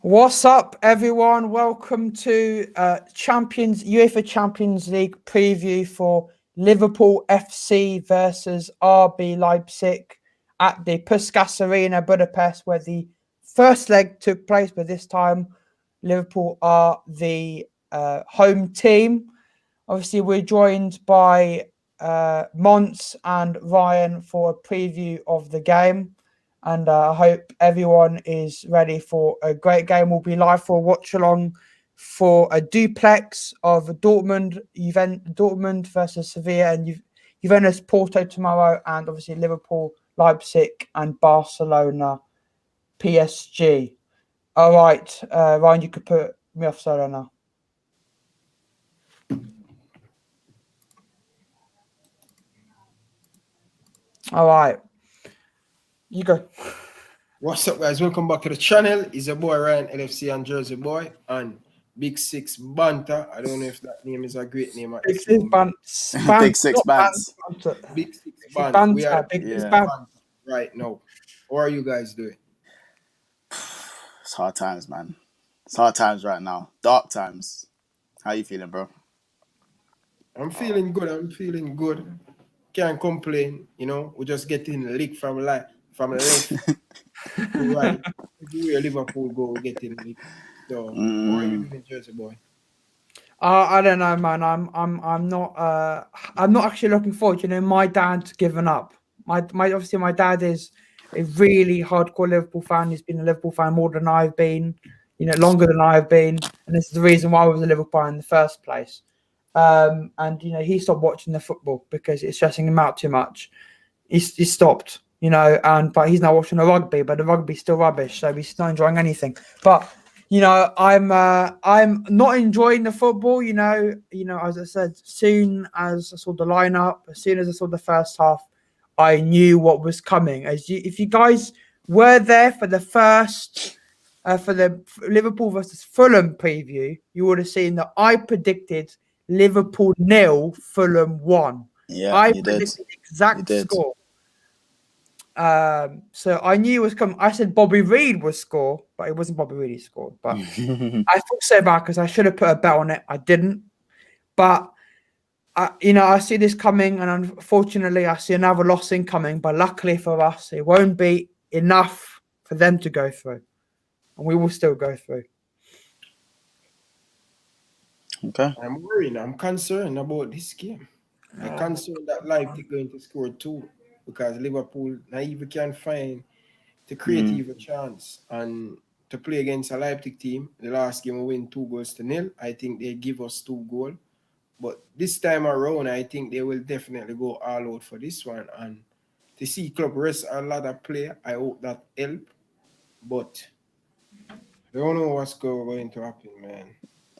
What's up, everyone? Welcome to UEFA Champions League preview for Liverpool FC versus RB Leipzig at the Puskás Arena, Budapest, where the first leg took place. But this time, Liverpool are the home team. Obviously, we're joined by Mons and Ryan for a preview of the game. And I hope everyone is ready for a great game. We'll be live for a watch along for a duplex of Dortmund versus Sevilla and Juventus Porto tomorrow, and obviously Liverpool, Leipzig, and Barcelona, PSG. All right, Ryan, you could put me off solo now. All right, you go. What's up, guys? Welcome back to the channel. It's your boy Ryan, LFC and Jersey Boy, and Big Six Banter. I don't know if that name is a great name. Big Six Banter. Big Six Banter. Big Six Banter. We are Big Six Banter right now. How are you guys doing? It's hard times, man. It's hard times right now. Dark times. How you feeling, bro? I'm feeling good. Can't complain. You know, we're just getting licked from left to right. Where Liverpool go getting licked. So, how are you doing, Jersey Boy? I don't know, man. I'm not actually looking forward. You know, my dad's given up. My dad is a really hardcore Liverpool fan. He's been a Liverpool fan more than I've been, you know, longer than I've been, and this is the reason why I was a Liverpool fan in the first place. And you know, he stopped watching the football because it's stressing him out too much. He stopped, you know, but he's now watching the rugby, but the rugby's still rubbish, so he's not enjoying anything. But you know, I'm not enjoying the football. You know, as I said, soon as I saw the lineup, as soon as I saw the first half, I knew what was coming. If you guys were there for the first for the Liverpool versus Fulham preview, you would have seen that I predicted Liverpool 0, Fulham 1. Yeah, I you predicted did. the exact score. So I knew it was coming. I said Bobby Reed would score, but it wasn't Bobby Reed who scored. But I feel so bad because I should have put a bet on it. I didn't. But I see this coming, and unfortunately, I see another loss incoming. But luckily for us, it won't be enough for them to go through, and we will still go through. Okay. I'm worried. I'm concerned about this game. I'm concerned that Leipzig going to score 2 because Liverpool naive can find to create even chance and to play against a Leipzig team. The last game we win 2-0. I think they give us 2 goals. But this time around, I think they will definitely go all out for this one. And to see club rest a lot of play, I hope that help. But I don't know what's going to happen, man.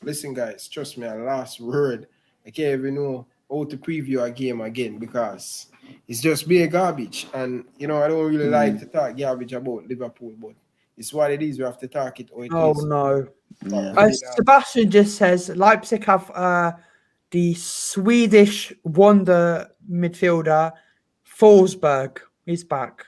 Listen, guys, trust me, a last word. I can't even know how to preview a game again because it's just being garbage. And, you know, I don't really like to talk garbage about Liverpool, but it's what it is. We have to talk it how it is. Oh, no. Yeah. Sebastian just says Leipzig have the Swedish wonder midfielder Forsberg. He's back.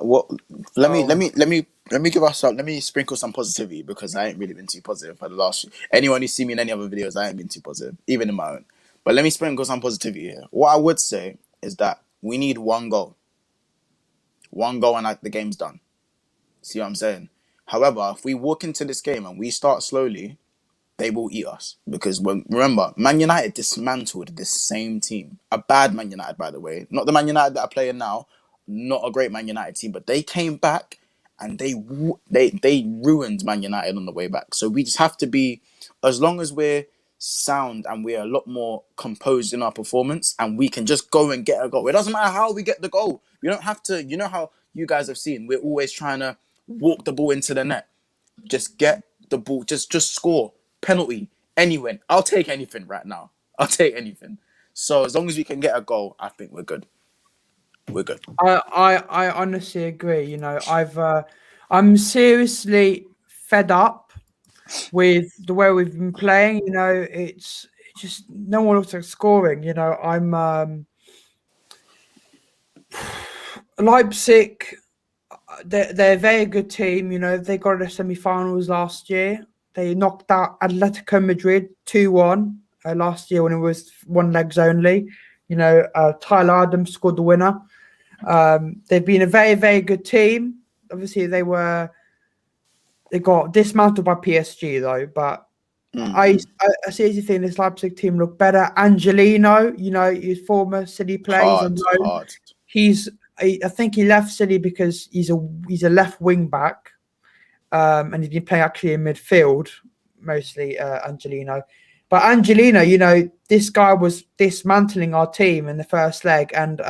Let me give us let me sprinkle some positivity because I ain't really been too positive for the last. Anyone who's seen me in any other videos, I ain't been too positive, even in my own. But let me sprinkle some positivity here. What I would say is that we need 1 goal. 1 goal and the game's done. See what I'm saying? However, if we walk into this game and we start slowly, they will eat us. Because remember, Man United dismantled this same team. A bad Man United, by the way. Not the Man United that are playing now. Not a great Man United team. But they came back and they ruined Man United on the way back. So we just have to be, as long as we're sound and we're a lot more composed in our performance and we can just go and get a goal. It doesn't matter how we get the goal. We don't have to, you know how you guys have seen, we're always trying to walk the ball into the net. Just get the ball, just score. Penalty, anyone. I'll take anything right now. I'll take anything. So as long as we can get a goal, I think we're good. We're good. I honestly agree. You know, I'm seriously fed up with the way we've been playing. You know, it's just no one looks like scoring. You know, I'm Leipzig. they're a very good team. You know, they got to the semi-finals last year. They knocked out Atletico Madrid 2-1 last year when it was one legs only. You know, Tyler Adams scored the winner. They've been a very, very good team. Obviously, they got dismantled by PSG though. But I seriously think this Leipzig team look better. Angelino, you know, his former City player, he's on loan. Hard. I think he left City because he's a left wing back, and he's been playing actually in midfield mostly. Angelino, but Angelino, you know, this guy was dismantling our team in the first leg, and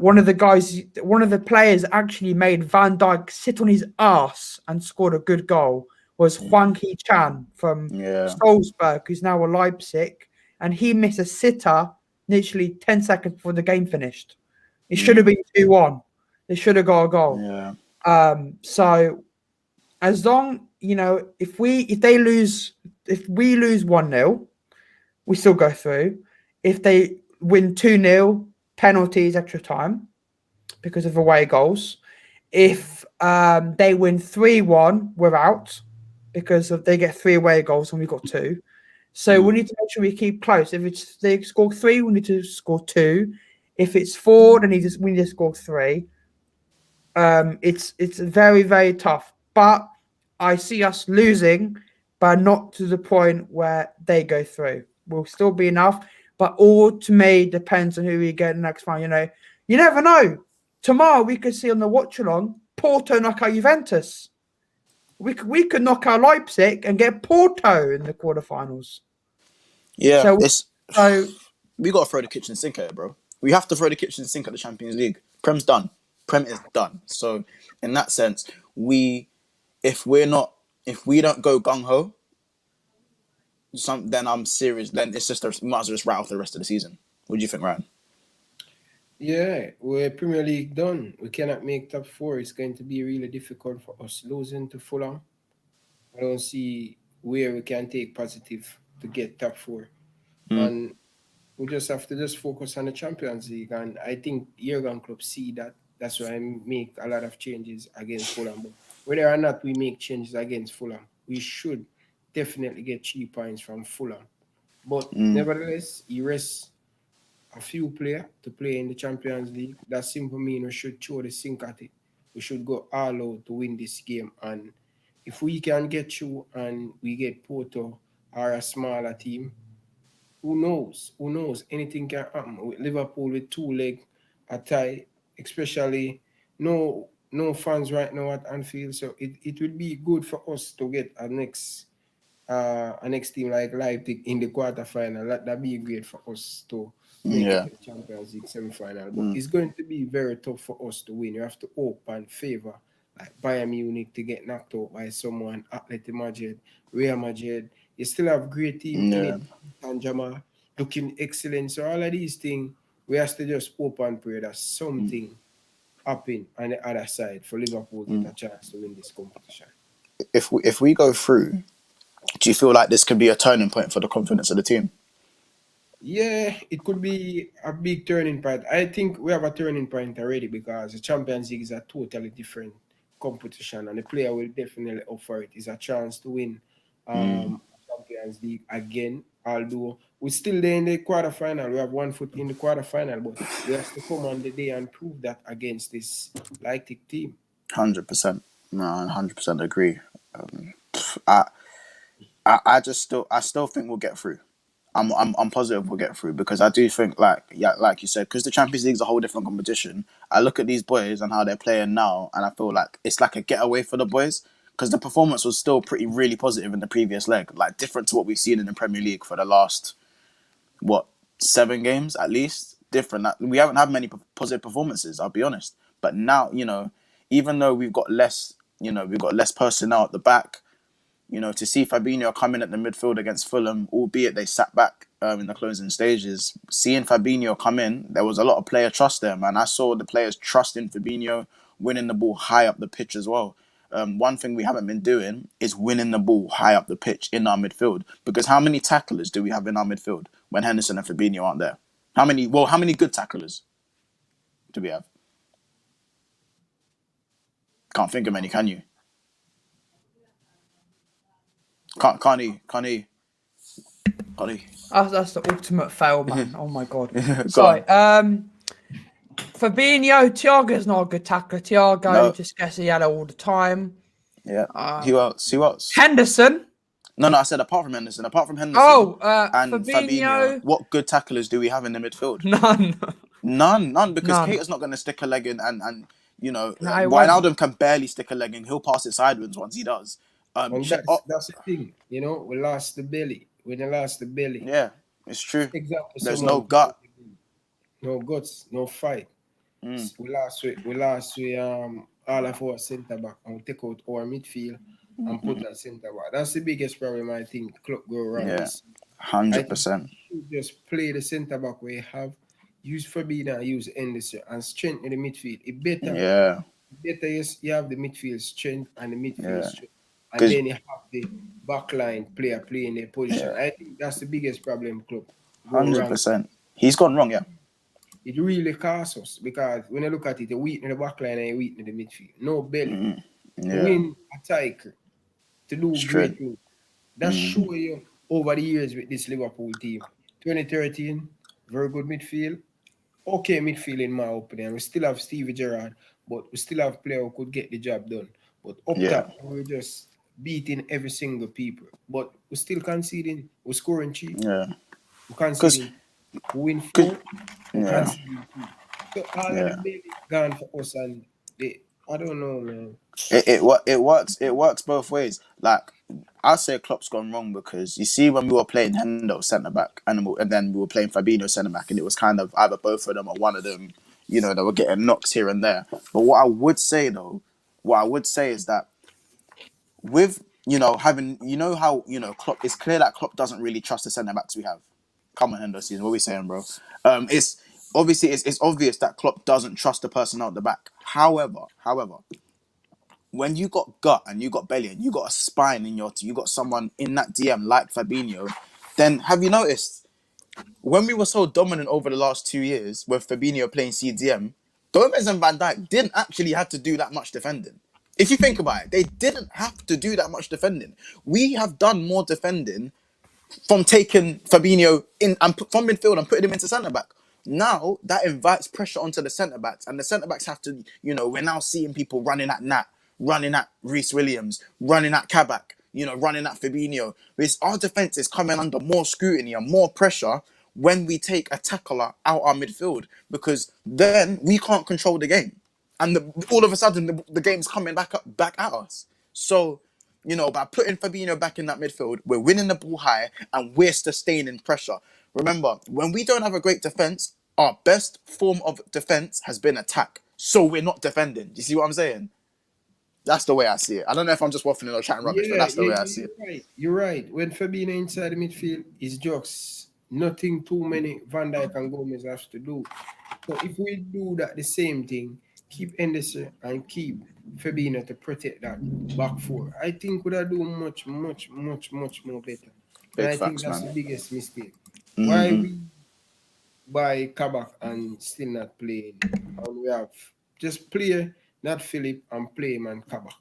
one of the players actually made Van Dijk sit on his ass and scored a good goal. Was Hwang Hee-chan from Salzburg, who's now a Leipzig, and he missed a sitter literally 10 seconds before the game finished. It should have been 2-1. They should have got a goal. Yeah. So as long, you know, if we lose 1-0, we still go through. If they win 2-0, penalties, extra time because of away goals. If they win 3-1, we're out because they get 3 away goals and we got 2. So we need to make sure we keep close. If they score 3, we need to score 2. If it's 4, then we need to score 3. It's very, very tough. But I see us losing, but not to the point where they go through. We'll still be enough. But all to me depends on who we get next time. You know, you never know. Tomorrow we could see on the watch along Porto knock out Juventus. We could knock out Leipzig and get Porto in the quarterfinals. Yeah, so we got to throw the kitchen sink at it, bro. We have to throw the kitchen sink at the Champions League. Prem's done. Prem is done. So in that sense, if we don't go gung ho, then I'm serious. Then it's just we might as well just write off the rest of the season. What do you think, Ryan? Yeah, we're Premier League done. We cannot make top 4. It's going to be really difficult for us losing to Fulham. I don't see where we can take positive to get top 4. And we just have to focus on the Champions League. And I think Jurgen Klopp see that. That's why I make a lot of changes against Fulham. But whether or not we make changes against Fulham, we should definitely get 3 points from Fulham. But nevertheless, he rests a few players to play in the Champions League. That simply means we should throw the sink at it. We should go all out to win this game. And if we can get through and we get Porto or a smaller team, who knows? Who knows? Anything can happen. With Liverpool with 2 legs a tie, especially no fans right now at Anfield. So it will be good for us to get a next team like Leipzig in the quarterfinal. That'd be great for us to make it to the Champions League semi-final. But it's going to be very tough for us to win. You have to hope and favor like Bayern Munich to get knocked out by someone, Atletico Madrid, Real Madrid. You still have great team in it, and Jamal looking excellent. So all of these things, we have to just hope and pray that something happen on the other side for Liverpool to get a chance to win this competition. If we go through, do you feel like this could be a turning point for the confidence of the team? Yeah, it could be a big turning point. I think we have a turning point already because the Champions League is a totally different competition and the player will definitely offer it. It's a chance to win Champions League again, although we're still there in the quarterfinal. We have 1 foot in the quarterfinal, but we have to come on the day and prove that against this Leipzig team. 100%. No, 100% agree. I still think we'll get through. I'm positive we'll get through because I do think like you said, because the Champions League is a whole different competition. I look at these boys and how they're playing now, and I feel like it's like a getaway for the boys because the performance was still really positive in the previous leg, like different to what we've seen in the Premier League for the last 7 games at least. Different. We haven't had many positive performances, I'll be honest. But now, even though we've got less personnel at the back. To see Fabinho come in at the midfield against Fulham, albeit they sat back in the closing stages, seeing Fabinho come in, there was a lot of player trust there, man. I saw the players trusting Fabinho, winning the ball high up the pitch as well. One thing we haven't been doing is winning the ball high up the pitch in our midfield. Because how many tacklers do we have in our midfield when Henderson and Fabinho aren't there? How many good tacklers do we have? Can't think of many, can you? Can't he? That's the ultimate fail, man. Oh my god. Go on. So, Fabinho, Thiago's not a good tackler. Thiago No. just gets a yellow all the time. Yeah. Who else? Henderson. No, I said apart from Henderson. And Fabinho. Fabinho, what good tacklers do we have in the midfield? None, because Keita's not going to stick a leg in, and you know, Wijnaldum can barely stick a leg in. He'll pass it sideways once he does. And that's the thing, you know, we lost the belly. When they lost the belly. Yeah, it's true. Example, there's no gut. No guts, no fight. We lost with all of our centre back and we take out our midfield and put that centre back. That's the biggest problem I think club go around. Yeah, 100%. Just play the centre back where you have, use Fabinho and use Henderson and strengthen the midfield. It better. Yeah. Better you have the midfield strength and the midfield strength. And then you have the backline player playing their position. I think that's the biggest problem club. 100%. He's gone wrong, yeah. It really costs us because when you look at it, you weaken the backline and you weaken the midfield. No belly. To win a title, to do great things. That show you over the years with this Liverpool team. 2013, very good midfield. Okay midfield in my opinion. We still have Stevie Gerrard, but we still have players who could get the job done. But up top, we're just beating every single people. But we're still conceding. We're scoring cheap. Yeah. We're conceding. We win 4. We're conceding 2. So all of the baby gone for us, and I don't know, man. It works both ways. Like, I say Klopp's gone wrong because you see when we were playing Hendo centre back and then we were playing Fabinho centre back, and it was kind of either both of them or one of them, you know, they were getting knocks here and there. But what I would say is that with, you know, having, you know how, you know, Klopp, it's clear that Klopp doesn't really trust the centre backs we have. Come on, Hendo season, what are we saying, bro? It's obvious that Klopp doesn't trust the person out the back. However, when you got gut and you got belly and you got a spine in your team, you got someone in that DM like Fabinho, then have you noticed when we were so dominant over the last 2 years with Fabinho playing CDM, Gomez and Van Dijk didn't actually have to do that much defending. If you think about it, they didn't have to do that much defending. We have done more defending from taking Fabinho in and from midfield and putting him into centre back. Now that invites pressure onto the centre backs, and the centre backs have to, you know, we're now seeing people running at Nat, running at Reece Williams, running at Kabak, you know, running at Fabinho. Because our defence is coming under more scrutiny and more pressure when we take a tackler out our midfield, because then we can't control the game, and all of a sudden the game's coming back at us. So, you know, by putting Fabinho back in that midfield, we're winning the ball high and we're sustaining pressure. Remember, when we don't have a great defence, our best form of defence has been attack. So we're not defending. Do you see what I'm saying? That's the way I see it. I don't know if I'm just waffling or chatting rubbish, but that's the way I see it. Right. You're right. When Fabinho inside the midfield, it's just nothing too many Van Dijk and Gomez have to do. So if we do that, the same thing, keep Henderson and keep Fabinho to protect that back four, I think we'd do much more better. And I think that's the biggest mistake. Why we buy Kabak and still not playing? And we have just play not Philip and play him and Kabak.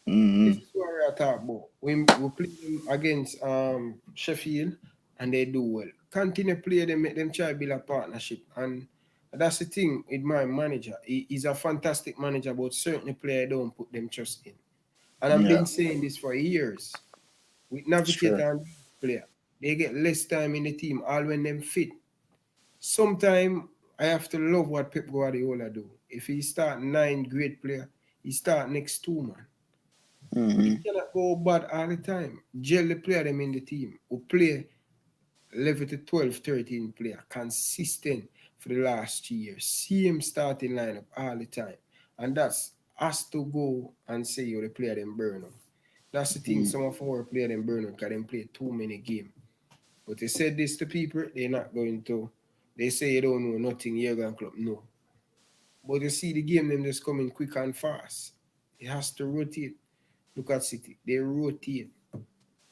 This is what we are talking about. We play them against Sheffield and they do well. Continue play them, make them try build a partnership. And that's the thing with my manager. He's a fantastic manager, but certain players don't put them trust in. And I've been saying this for years. With Navigator and player, they get less time in the team, all when them fit. Sometimes I have to love what Pep Guardiola do. If he start 9 great player, he start next 2, man. He cannot go bad all the time. Gel the player them in the team who play 11 to 12, 13 player consistent for the last 2 years. See him starting lineup all the time. And that's has to go and say you the player them burn up. That's the thing, some of our players them burn out because they play too many games. But they said this to people, they're not going to. They say you don't know nothing, you're going to club. No. But you see the game, them just coming quick and fast. It has to rotate. Look at City. They rotate.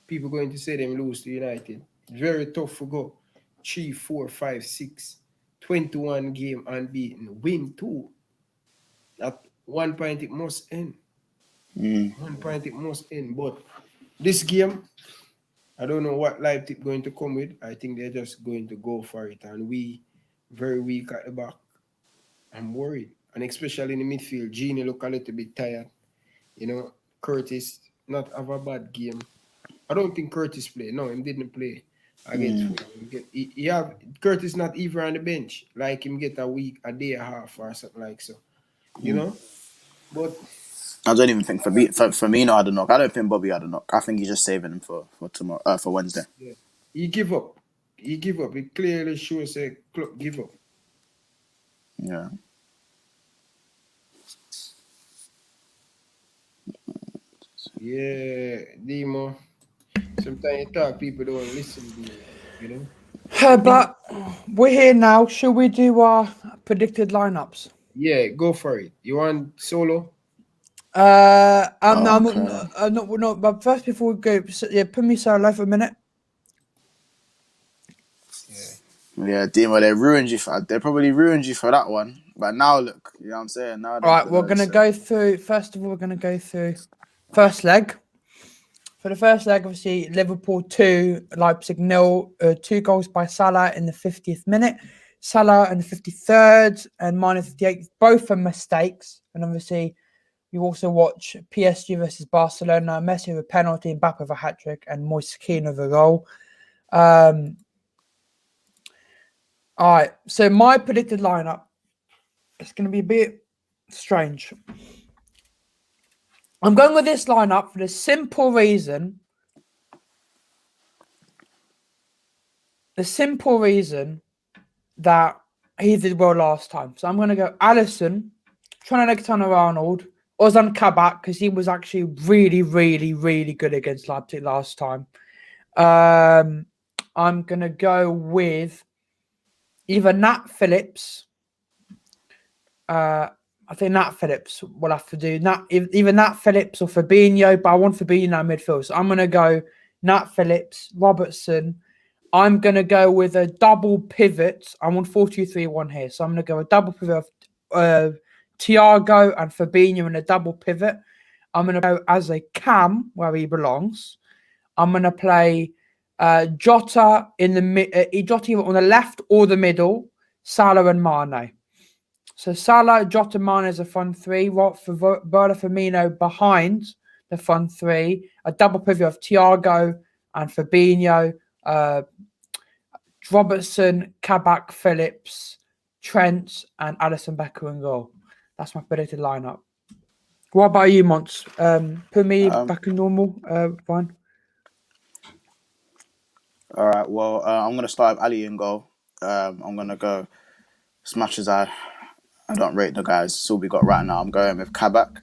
People going to say them lose to United. Very tough to go. 3, 4, 5, 6. 21 game unbeaten. Win 2. 1 point it must end. Mm. 1 point it must end. But this game, I don't know what Leipzig going to come with. I think they're just going to go for it. And we very weak at the back. I'm worried. And especially in the midfield, Genie look a little bit tired. You know, Curtis not have a bad game. I don't think Curtis played. No, him didn't play against Fulham. Curtis not even on the bench. Like him get a day and a half or something like so. You know? But I don't even think Firmino had a knock. I don't think Bobby had a knock. I think he's just saving him for tomorrow, for Wednesday. yeah, he give up. He give up. It clearly shows a give up. Yeah. Yeah, Demo. Sometimes you talk, people don't listen to you, you know? But we're here now. Shall we do our predicted lineups? Yeah, go for it. You want solo? No, I'm Okay. not. But first, before we go, yeah, put me solo for a minute. Yeah, Demo, they probably ruined you for that one. But now look, you know what I'm saying? Now All right, we're gonna go through. First of all, we're gonna go through first leg. For the first leg, obviously, Liverpool 2, Leipzig 0. 2 goals by Salah in the 50th minute. Salah in the 53rd and Mane 58th. Both are mistakes. And obviously, you also watch PSG versus Barcelona. Messi with a penalty, Mbappe with a hat-trick, and Moise Kean with a goal. All right, so my predicted lineup, it's going to be a bit strange. I'm going with this lineup for the simple reason that he did well last time. So I'm going to go Alisson, Arnold, Ozan Kabak, because he was actually really, really, really good against Leipzig last time. I'm going to go with either Nat Phillips. I think Nat Phillips will have to do either Nat Phillips or Fabinho, but I want Fabinho in midfield. So I'm going to go Nat Phillips, Robertson. I'm going to go with a double pivot. I'm on 4-2-3-1 here. So I'm going to go a double pivot of Thiago and Fabinho in a double pivot. I'm going to go as a cam where he belongs. I'm going to play Jota in the Jota on the left or the middle, Salah and Mane. So Salah, Jota, Mane is a front three. Roberto Firmino behind the front three. A double pivot of Thiago and Fabinho. Robertson, Kabak, Phillips, Trent, and Alisson Becker in goal. That's my predicted lineup. What about you, Mons? Put me back in normal. Fine. All right. Well, I'm gonna start with Ali in goal. I'm gonna go as much as I don't rate the guys. So we got right now. I'm going with Kabak,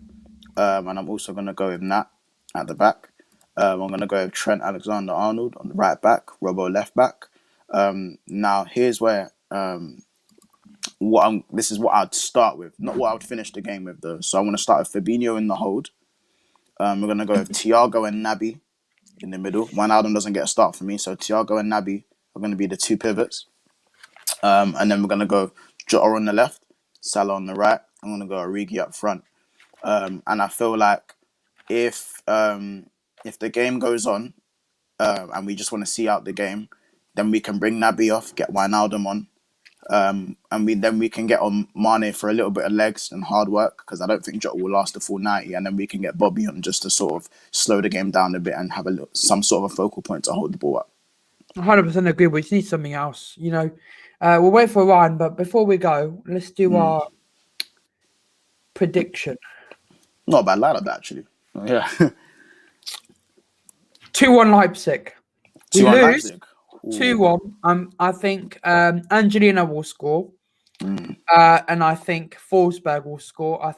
and I'm also gonna go with Nat at the back. I'm gonna go with Trent Alexander-Arnold on the right back, Robbo left back. Now here's where this is what I'd start with, not what I would finish the game with though. So I want to start with Fabinho in the hold. We're gonna go with Thiago and Naby in the middle. Wijnaldum doesn't get a start for me, so Thiago and Naby are gonna be the two pivots. And then we're gonna go Jota on the left, Salah on the right. I'm gonna go Origi up front. And I feel like if the game goes on and we just want to see out the game, then we can bring Naby off, get Wijnaldum on. And we can get on Mane for a little bit of legs and hard work, because I don't think Jota will last the full 90, and then we can get Bobby on just to sort of slow the game down a bit and have some sort of a focal point to hold the ball up. 100% agree. We just need something else. You know, we'll wait for Ryan, but before we go, let's do our prediction. Not a bad lineup, actually. Yeah. 2-1 Leipzig. We 2-1 lose. Leipzig. 2-1. I think Angelina will score. And I think Forsberg will score. And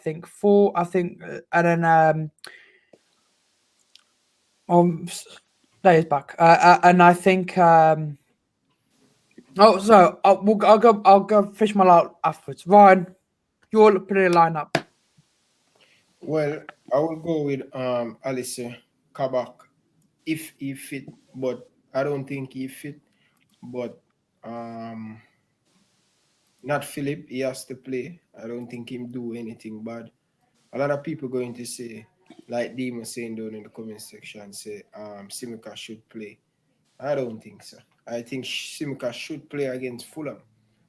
then there is back. And I think I'll go fish my out afterwards. Ryan, you're putting a lineup. Well, I will go with Alisson Kabak if he fit, but I don't think he fit. But not Philip, he has to play. I don't think him do anything bad. a lot of people going to say, like Dean was saying down in the comment section, say Simicas should play. I don't think so. I think Simicas should play against Fulham.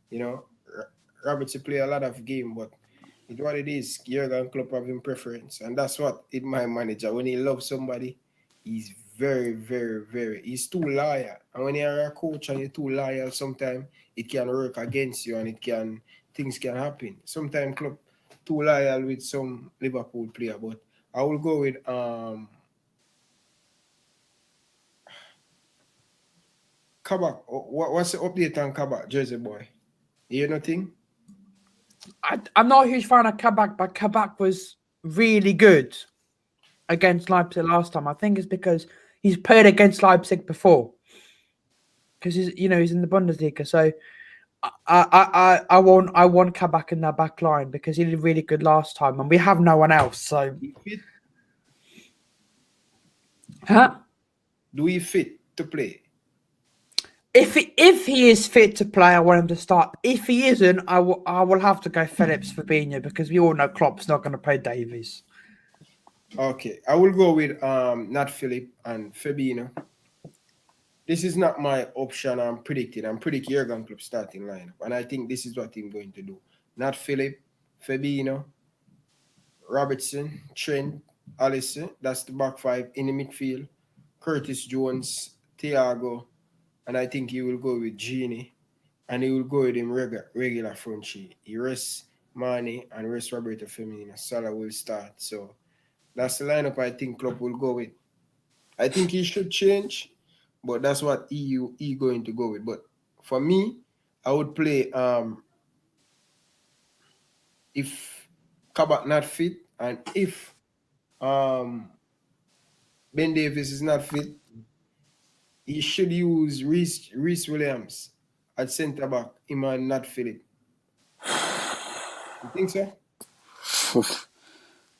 You know, Roberts play a lot of game, but it's what it is. Jurgen Klopp having preference, and that's what it my manager. When he loves somebody, he's very, very, very. He's too loyal, and when you're a coach and you're too loyal, sometimes it can work against you, and things can happen. Sometimes Klopp too loyal with some Liverpool player, but I will go with Kabak. What's the update on Kabak, Jersey boy? You hear nothing? I'm not a huge fan of Kabak, but Kabak was really good against Leipzig last time. I think it's because he's played against Leipzig before, because he's in the Bundesliga. So I want Kabak in that back line because he did really good last time, and we have no one else. So, Do we fit to play? If he is fit to play, I want him to start. If he isn't, I will have to go Phillips Fabinho because we all know Klopp's not going to play Davies. Okay, I will go with not Philip and Fabinho. This is not my option. I'm predicting Jurgen Klopp starting lineup, and I think this is what he's going to do. Not Philip, Fabinho, Robertson, Trent, Alisson. That's the back five in the midfield. Curtis Jones, Thiago, and I think he will go with Gini, and he will go with him regular front three. He rests Mane and rests Roberto Firmino. Salah will start. So that's the lineup I think Klopp will go with. I think he should change, but that's what he going to go with. But for me, I would play if Kabak not fit and if Ben Davies is not fit, he should use Reece Williams at centre back. Him and not Philip. You think so?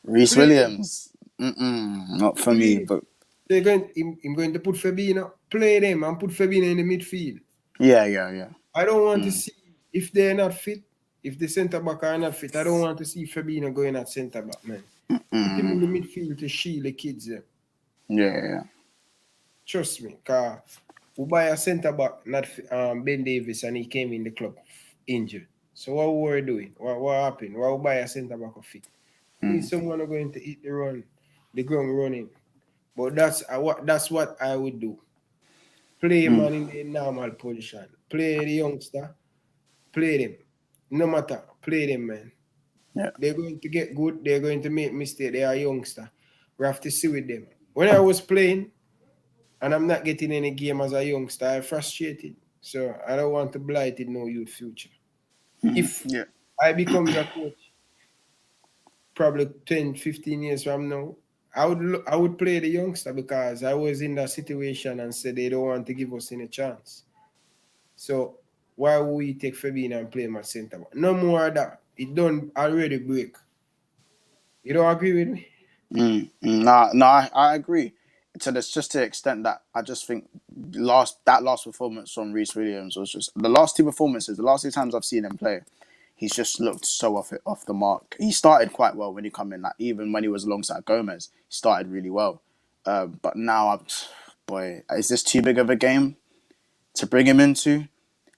Reece Williams, not for me. But they're going to put Fabinho, play them, and put Fabinho in the midfield. Yeah. I don't want to see if they're not fit. If the centre back are not fit, I don't want to see Fabinho going at centre back, man. Put him in the midfield to shield the kids. Yeah. Trust me, because we buy a centre back, not Ben Davies, and he came in the club injured. So what we were doing? What happened? Why we buy a centre back of fit? Need someone going to hit the ground running. But that's what I would do. Play man in the normal position. Play the youngster. Play them. No matter. Play them, man. Yeah. They're going to get good. They're going to make mistakes. They are youngster. We have to see with them. When I was playing and I'm not getting any game as a youngster, I'm frustrated. So I don't want to blight no youth future. If I become a coach, probably 10, 15 years from now, I would play the youngster because I was in that situation and said they don't want to give us any chance. So why would we take Fabinho and play him at centre back? No more of that. It done already break. You don't agree with me? No, I agree. So that's just to the extent that I just think last performance from Reece Williams was just the last two times I've seen him play, he's just looked so off the mark. He started quite well when he come in, like even when he was alongside Gomez, he started really well. But now, is this too big of a game to bring him into?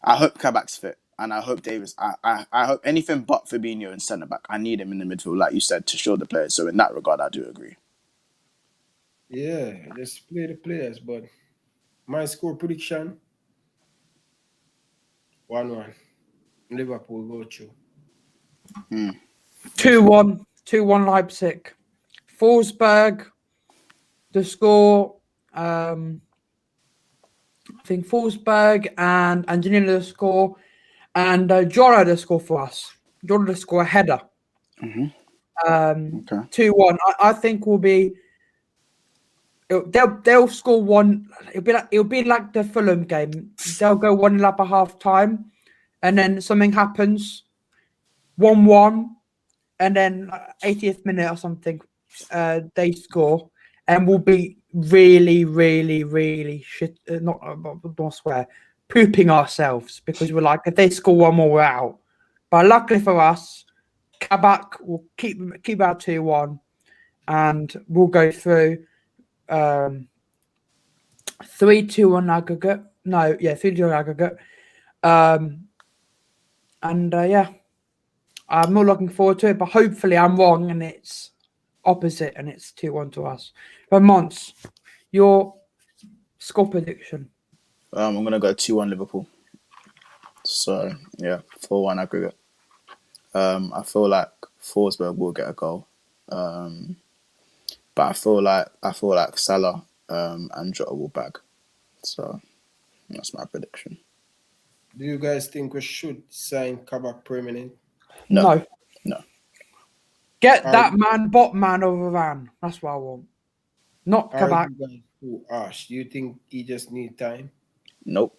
I hope Kabak's fit, and I hope Davis. I hope anything but Fabinho in centre back. I need him in the midfield, like you said, to show the players. So in that regard, I do agree. Yeah, just play the players. But my score prediction: 1-1. Liverpool go through. 2-1 Leipzig. Forsberg, the score. I think Forsberg and Angelina the score, and Jora the score for us. Jora the score a header. 2-1. I think will be. They'll score one. It'll be like the Fulham game. They'll go 1-0 up at half time, and then something happens. 1-1, and then 80th minute or something, they score, and we'll be really, really, really shit. Not swear, pooping ourselves because we're like, if they score one more, we're out. But luckily for us, Kabak will keep our 2-1, and we'll go through 3-2 on aggregate. No, yeah, 3-2 on aggregate. Yeah, I'm not looking forward to it, but hopefully I'm wrong and it's opposite and it's 2-1 to us. But Mons, your score prediction? I'm gonna go 2-1 Liverpool. So yeah, 4-1 aggregate. I feel like Forsberg will get a goal, but I feel like Salah and Jota will bag. So that's my prediction. Do you guys think we should sign Kabak permanent? No. Get that man, bot man over Van. That's what I want. Not Are Kabak. you guys too harsh? Do you think he just need time? Nope.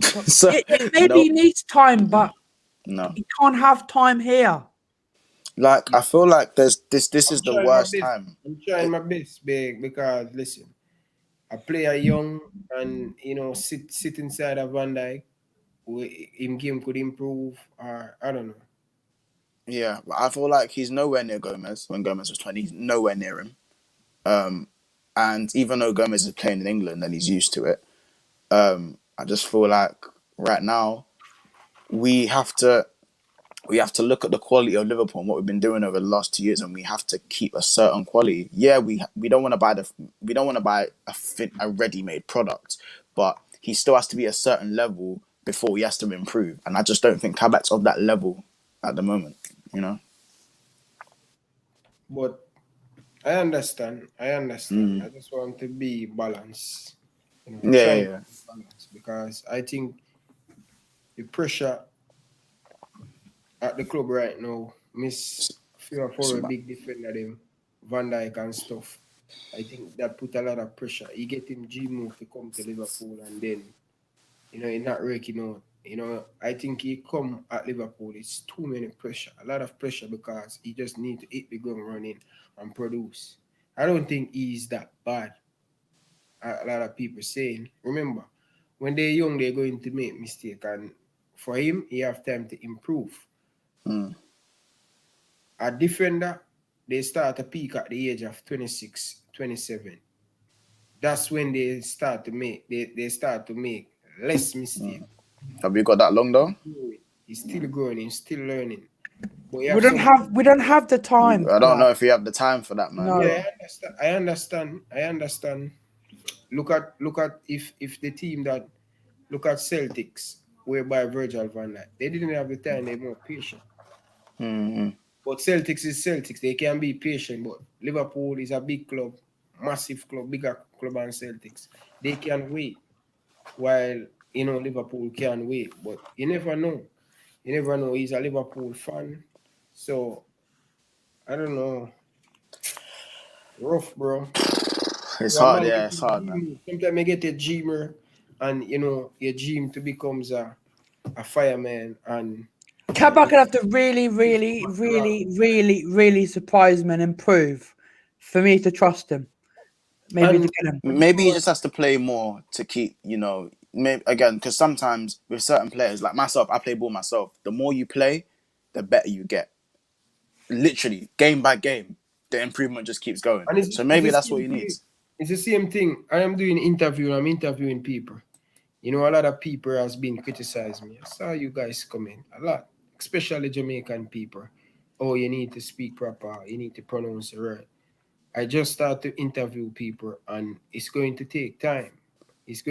So, Maybe nope. he needs time, but No. he can't have time here. Like I feel like this is the trying worst my best. time. I'm trying my best, big, because listen, a player young and sit inside of Van Dijk, him game could improve, or I don't know. Yeah, but I feel like he's nowhere near Gomez when Gomez was 20. He's nowhere near him. And even though Gomez is playing in England and he's used to it, I just feel like right now we have to look at the quality of Liverpool and what we've been doing over the last 2 years, and we have to keep a certain quality. Yeah, we don't want to buy a ready-made product, but he still has to be a certain level before he has to improve. And I just don't think Kabak's of that level at the moment. But I understand. I just want to be balanced. Yeah. Balance, because I think the pressure at the club right now, miss few for a big defender them, Van Dijk and stuff. I think that put a lot of pressure. He get him G move to come to Liverpool, and then he's not working out. I think he come at Liverpool, it's too many pressure, a lot of pressure, because he just need to hit the ground running and produce. I don't think he's that bad. A lot of people saying, remember, when they're young, they're going to make mistake, and for him, he have time to improve. A defender, they start to peak at the age of 26, 27. That's when they start to make less mistake. Have you got that long though? He's still growing, he's still learning. But We don't have the time. I don't know if you have the time for that, man. No. Yeah, I understand. Look at if the team that look at Celtics, whereby Virgil van Dijk, they didn't have the time, they're more patient. But Celtics is Celtics, they can be patient, but Liverpool is a big club, massive club, bigger club than Celtics. They can wait, while Liverpool can wait, but you never know. He's a Liverpool fan, so I don't know. Rough, bro. It's hard, yeah, it's hard, man. Sometimes I get a dreamer, and your dream to becomes a fireman, and Kabak could have to really, really, really, really, really surprise me and improve for me to trust him. Maybe to get him. Maybe he just has to play more to keep, again, because sometimes with certain players, like myself, I play ball myself. The more you play, the better you get. Literally, game by game, the improvement just keeps going. So maybe that's what he needs. It's the same thing. I'm interviewing people. A lot of people has been criticizing me. I saw you guys comment a lot, especially Jamaican people. Oh, you need to speak proper. You need to pronounce it right. I just start to interview people, and it's going to take time. It's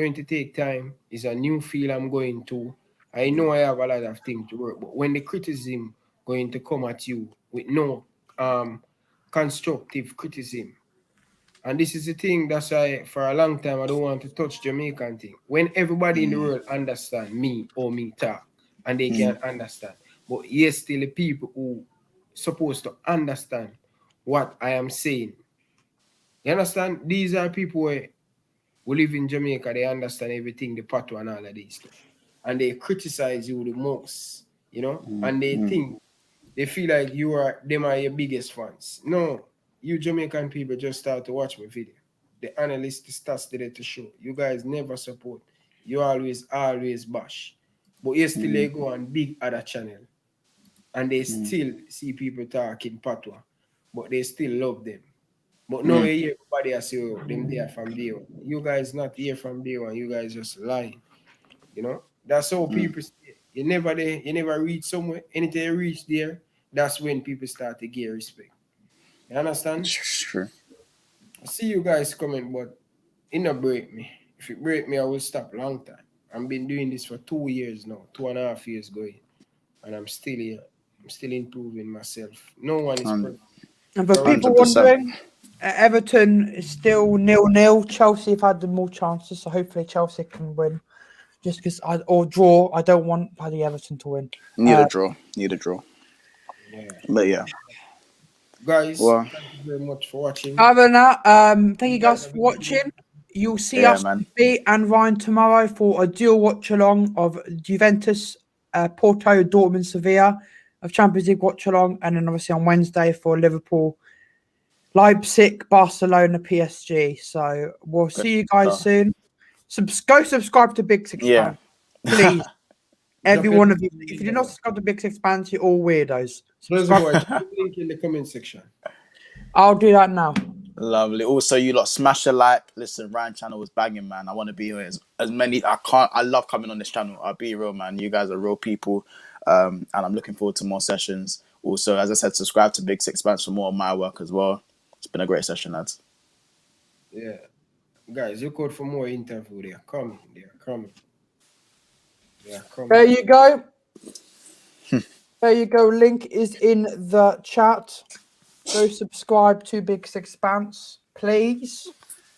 a new field I'm going to. I know I have a lot of things to work, but when the criticism going to come at you with no constructive criticism, and this is the thing, that's why for a long time I don't want to touch Jamaican thing. When everybody in the world understand me or me talk, and they can understand. But yes, still the people who supposed to understand what I am saying. You understand? These are people who live in Jamaica, they understand everything, the patois and all of this stuff. And they criticize you the most, and they feel like them are your biggest fans. No, you Jamaican people just start to watch my video. The analyst, the stats did to show. You guys never support. You always bash. But you still go on big other channel. and they still see people talking patois, but they still love them. But now you hear everybody I say, oh, them there from day one. You guys not here from day one. You guys just lying. You know, that's how people stay. You never there, you never reach somewhere. Anything you reach there, that's when people start to get respect. You understand? Sure. I see you guys coming, but it not break me. If it break me, I will stop long time. I've been doing this for 2 years now, 2.5 years going, and I'm still here. I'm still improving myself. No one is perfect. And for Correct. people 100%. wondering, Everton is still 0-0. Chelsea have had the more chances, so hopefully Chelsea can win. Just because or draw, I don't want bloody Everton to win. Need a draw. Yeah. But yeah. Guys, Well, thank you very much for watching. Other than that, thank you guys for watching. You'll see Yeah, us, man. B and Ryan, tomorrow for a dual watch along of Juventus, Porto, Dortmund, Sevilla, of Champions League watch along, and then obviously on Wednesday for Liverpool, Leipzig, Barcelona, PSG. So we'll see you guys soon. Go subscribe to Big Six Yeah. Fans, please. Every Drop one it- of you. If you do not subscribe to Big Six Fans, you're all weirdos. First Subscribe. of all, drop the link in the comment section. I'll do that now. Lovely. Also, you lot smash a like. Listen, Ryan channel was banging, man. I want to be here as many. I love coming on this channel. I'll be real, man. You guys are real people, and I'm looking forward to more sessions. Also, as I said, subscribe to Big Six Fans for more of my work as well. It's been a great session, lads. Yeah. Guys, look out for more interview. They are coming. They are coming. They are coming. There you go. There you go. Link is in the chat. Go subscribe to Big Six Fans, please.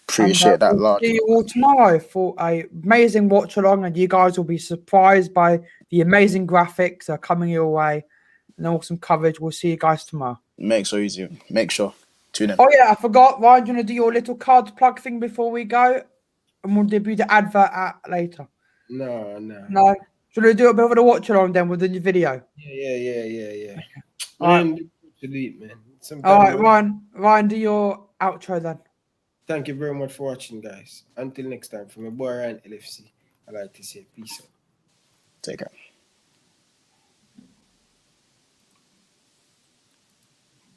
Appreciate that, We'll large. see you all tomorrow for a amazing watch along, and you guys will be surprised by the amazing graphics that are coming your way and awesome coverage. We'll see you guys tomorrow. Make sure tune in. Oh yeah, I forgot. Ryan, do you want to do your little card plug thing before we go? And we'll debut the advert later. No. No? Should we do a bit of a watch along then with the new video? Yeah. All right. Man, delete, man. All right, Ryan, do your outro then. Thank you very much for watching, guys. Until next time, from my boy Ryan LFC, I like to say peace out. Take care.